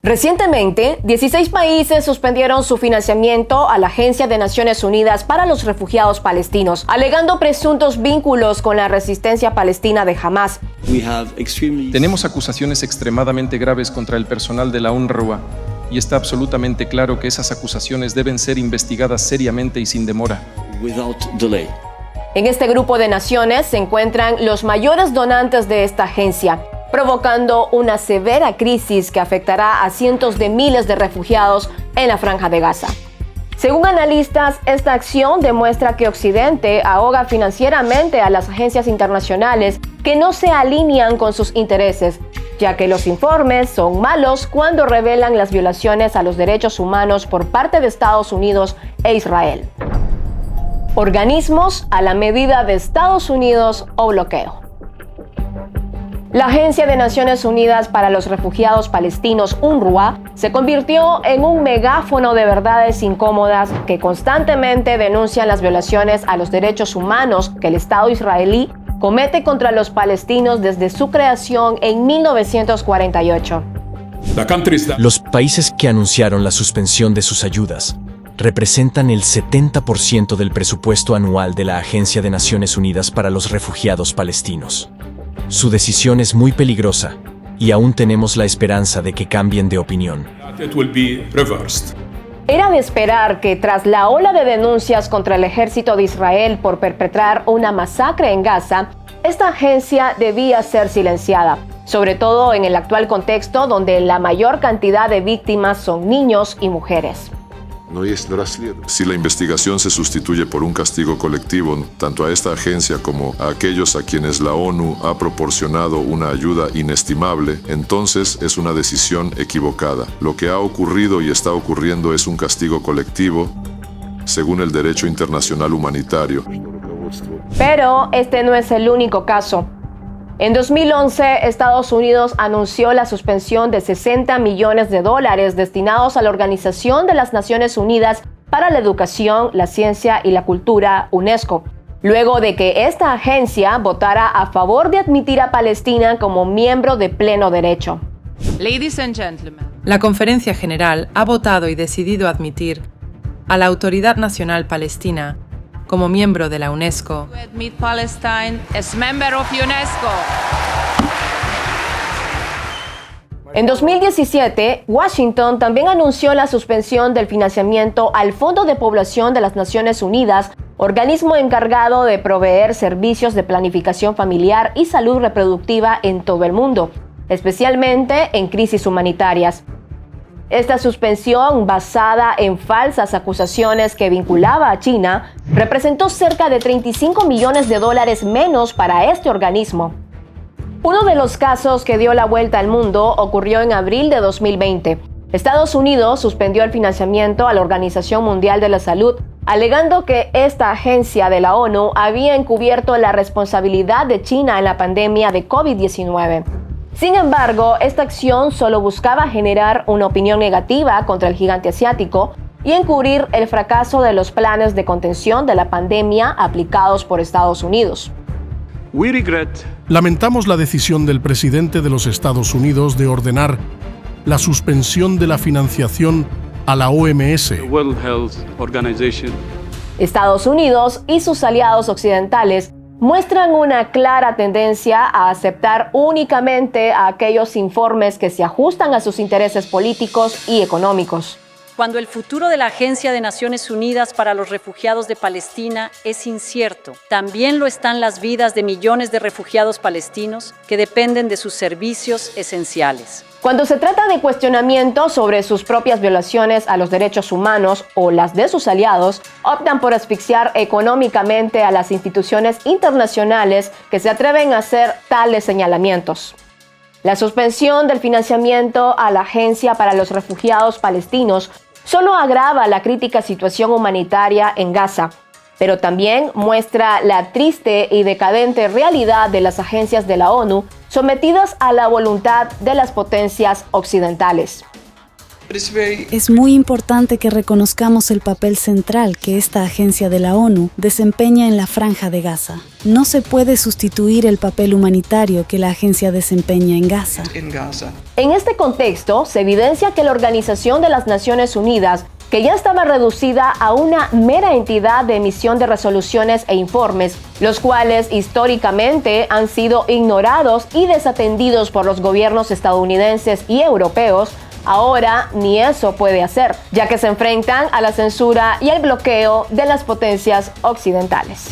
Recientemente, 16 países suspendieron su financiamiento a la Agencia de Naciones Unidas para los Refugiados Palestinos, alegando presuntos vínculos con la resistencia palestina de Hamás. Tenemos acusaciones extremadamente graves contra el personal de la UNRWA y está absolutamente claro que esas acusaciones deben ser investigadas seriamente y sin demora. En este grupo de naciones se encuentran los mayores donantes de esta agencia, provocando una severa crisis que afectará a cientos de miles de refugiados en la Franja de Gaza. Según analistas, esta acción demuestra que Occidente ahoga financieramente a las agencias internacionales que no se alinean con sus intereses, ya que los informes son malos cuando revelan las violaciones a los derechos humanos por parte de Estados Unidos e Israel. Organismos a la medida de Estados Unidos o bloqueo. La Agencia de Naciones Unidas para los Refugiados Palestinos, UNRWA, se convirtió en un megáfono de verdades incómodas que constantemente denuncian las violaciones a los derechos humanos que el Estado israelí comete contra los palestinos desde su creación en 1948. Los países que anunciaron la suspensión de sus ayudas representan el 70% del presupuesto anual de la Agencia de Naciones Unidas para los Refugiados Palestinos. Su decisión es muy peligrosa y aún tenemos la esperanza de que cambien de opinión. Era de esperar que tras la ola de denuncias contra el ejército de Israel por perpetrar una masacre en Gaza, esta agencia debía ser silenciada, sobre todo en el actual contexto donde la mayor cantidad de víctimas son niños y mujeres. Si la investigación se sustituye por un castigo colectivo, tanto a esta agencia como a aquellos a quienes la ONU ha proporcionado una ayuda inestimable, entonces es una decisión equivocada. Lo que ha ocurrido y está ocurriendo es un castigo colectivo, según el derecho internacional humanitario. Pero este no es el único caso. En 2011, Estados Unidos anunció la suspensión de $60 millones destinados a la Organización de las Naciones Unidas para la Educación, la Ciencia y la Cultura, UNESCO, luego de que esta agencia votara a favor de admitir a Palestina como miembro de pleno derecho. Ladies and gentlemen, la Conferencia General ha votado y decidido admitir a la Autoridad Nacional Palestina como miembro de la UNESCO. En 2017, Washington también anunció la suspensión del financiamiento al Fondo de Población de las Naciones Unidas, organismo encargado de proveer servicios de planificación familiar y salud reproductiva en todo el mundo, especialmente en crisis humanitarias. Esta suspensión, basada en falsas acusaciones que vinculaba a China, representó cerca de $35 millones menos para este organismo. Uno de los casos que dio la vuelta al mundo ocurrió en abril de 2020. Estados Unidos suspendió el financiamiento a la Organización Mundial de la Salud, alegando que esta agencia de la ONU había encubierto la responsabilidad de China en la pandemia de COVID-19. Sin embargo, esta acción solo buscaba generar una opinión negativa contra el gigante asiático y encubrir el fracaso de los planes de contención de la pandemia aplicados por Estados Unidos. Lamentamos la decisión del presidente de los Estados Unidos de ordenar la suspensión de la financiación a la OMS. Estados Unidos y sus aliados occidentales muestran una clara tendencia a aceptar únicamente a aquellos informes que se ajustan a sus intereses políticos y económicos. Cuando el futuro de la Agencia de Naciones Unidas para los Refugiados de Palestina es incierto, también lo están las vidas de millones de refugiados palestinos que dependen de sus servicios esenciales. Cuando se trata de cuestionamientos sobre sus propias violaciones a los derechos humanos o las de sus aliados, optan por asfixiar económicamente a las instituciones internacionales que se atreven a hacer tales señalamientos. La suspensión del financiamiento a la Agencia para los Refugiados Palestinos solo agrava la crítica situación humanitaria en Gaza, pero también muestra la triste y decadente realidad de las agencias de la ONU sometidas a la voluntad de las potencias occidentales. Es muy importante que reconozcamos el papel central que esta agencia de la ONU desempeña en la Franja de Gaza. No se puede sustituir el papel humanitario que la agencia desempeña en Gaza. En este contexto, se evidencia que la Organización de las Naciones Unidas, que ya estaba reducida a una mera entidad de emisión de resoluciones e informes, los cuales históricamente han sido ignorados y desatendidos por los gobiernos estadounidenses y europeos, ahora ni eso puede hacer, ya que se enfrentan a la censura y el bloqueo de las potencias occidentales.